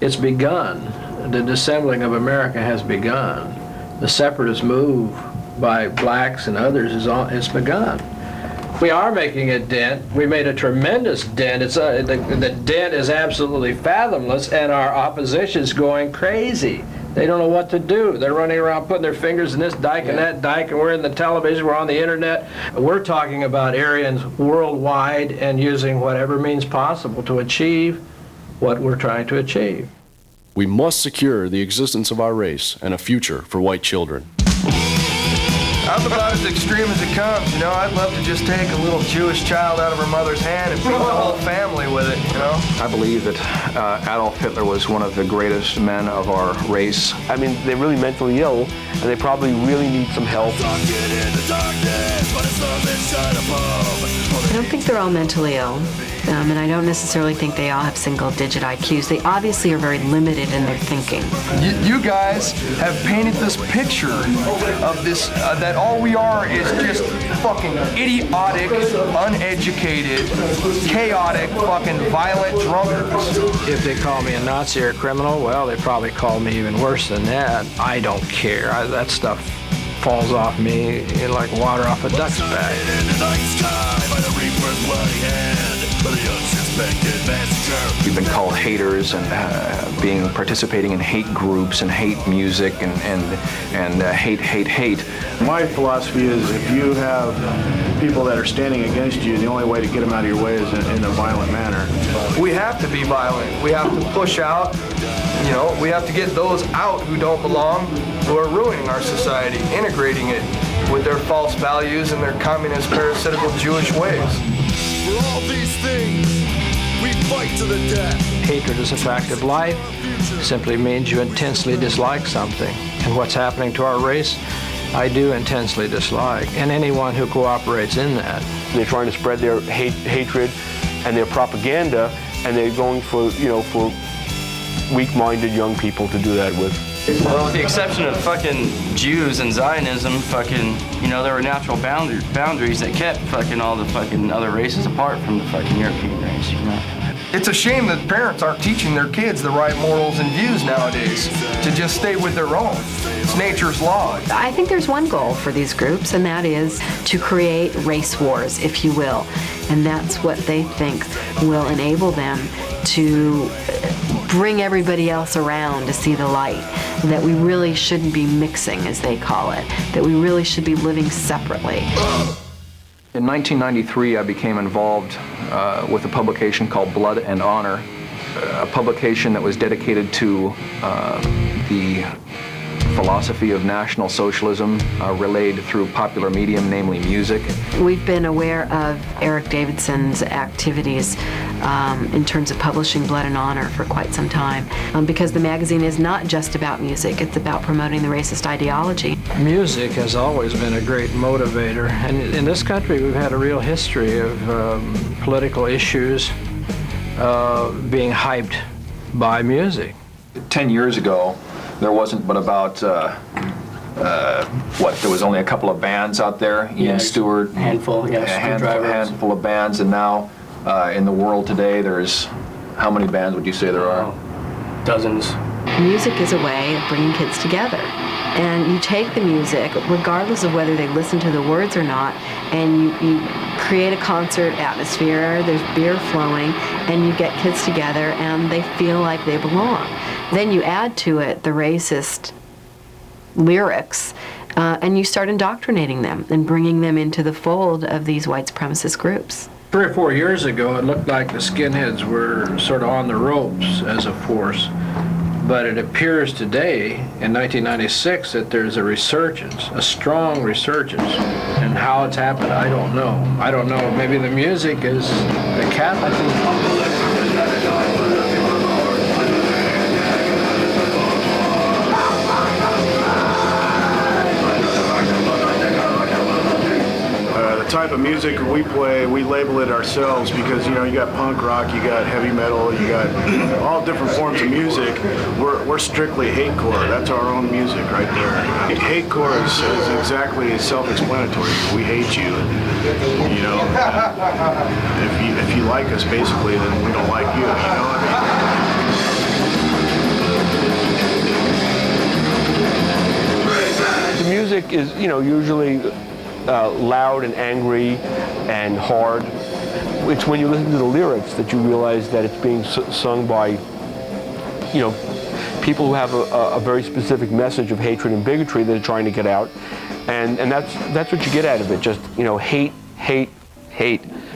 It's begun. The dissembling of America has begun. The separatist move by blacks and others it's begun. We are making a dent. We made a tremendous dent. The dent is absolutely fathomless, and our opposition's going crazy. They don't know what to do. They're running around putting their fingers in this dike and that dike, and we're in the television, we're on the internet. We're talking about Aryans worldwide and using whatever means possible to achieve what we're trying to achieve. We must secure the existence of our race and a future for white children. I'm about as extreme as it comes, you know. I'd love to just take a little Jewish child out of her mother's hand and feed the whole family with it, you know. I believe that Adolf Hitler was one of the greatest men of our race. I mean, they're really mentally ill, and they probably really need some help. I don't think they're all mentally ill, and I don't necessarily think they all have single-digit IQs. They obviously are very limited in their thinking. You guys have painted this picture of this, that all we are is just fucking idiotic, uneducated, chaotic, fucking violent drunkards. If they call me a Nazi or a criminal, well, they probably call me even worse than that. I don't care. That stuff falls off me like water off a duck's back. We've been called haters and participating in hate groups and hate music and hate. My philosophy is if you have people that are standing against you, the only way to get them out of your way is in a violent manner. We have to be violent. We have to push out, you know, we have to get those out who don't belong, who are ruining our society, integrating it with their false values and their communist, parasitical Jewish ways. For all these things, we fight to the death. Hatred is a fact of life. It simply means you intensely dislike something. And what's happening to our race, I do intensely dislike. And anyone who cooperates in that. They're trying to spread their hatred and their propaganda, and they're going for, you know, for weak-minded young people to do that with. Well, with the exception of fucking Jews and Zionism, fucking, you know, there were natural boundaries that kept fucking all the fucking other races apart from the fucking European race, you know. It's a shame that parents aren't teaching their kids the right morals and views nowadays, to just stay with their own. It's nature's law. I think there's one goal for these groups, and that is to create race wars, if you will. And that's what they think will enable them to bring everybody else around to see the light, that we really shouldn't be mixing, as they call it, that we really should be living separately. In 1993, I became involved with a publication called Blood and Honor, a publication that was dedicated to the philosophy of National Socialism relayed through popular medium, namely music. We've been aware of Eric Davidson's activities in terms of publishing Blood and Honor for quite some time, because the magazine is not just about music, it's about promoting the racist ideology. Music has always been a great motivator, and in this country we've had a real history of political issues being hyped by music. 10 years ago, there wasn't but about, there was only a couple of bands out there, Ian Stewart, a handful of bands, and now in the world today there's, how many bands would you say there are? Dozens. Music is a way of bringing kids together. And you take the music, regardless of whether they listen to the words or not, and you create a concert atmosphere, there's beer flowing, and you get kids together and they feel like they belong. Then you add to it the racist lyrics, and you start indoctrinating them and bringing them into the fold of these white supremacist groups. 3 or 4 years ago, it looked like the skinheads were sort of on the ropes as a force. But it appears today, in 1996, that there's a resurgence, a strong resurgence. And how it's happened, I don't know. I don't know. Maybe the music is the catalyst. The type of music we play, we label it ourselves because, you know, you got punk rock, you got heavy metal, you got all different forms of music. We're strictly hatecore. That's our own music right there. Hatecore is exactly self-explanatory. We hate you. You know, if you like us, basically, then we don't like you. You know what I mean? music is, you know, usually loud and angry and hard. It's when you listen to the lyrics that you realize that it's being sung by, you know, people who have a very specific message of hatred and bigotry that they're trying to get out, and that's what you get out of it. Just, you know, hate, hate, hate.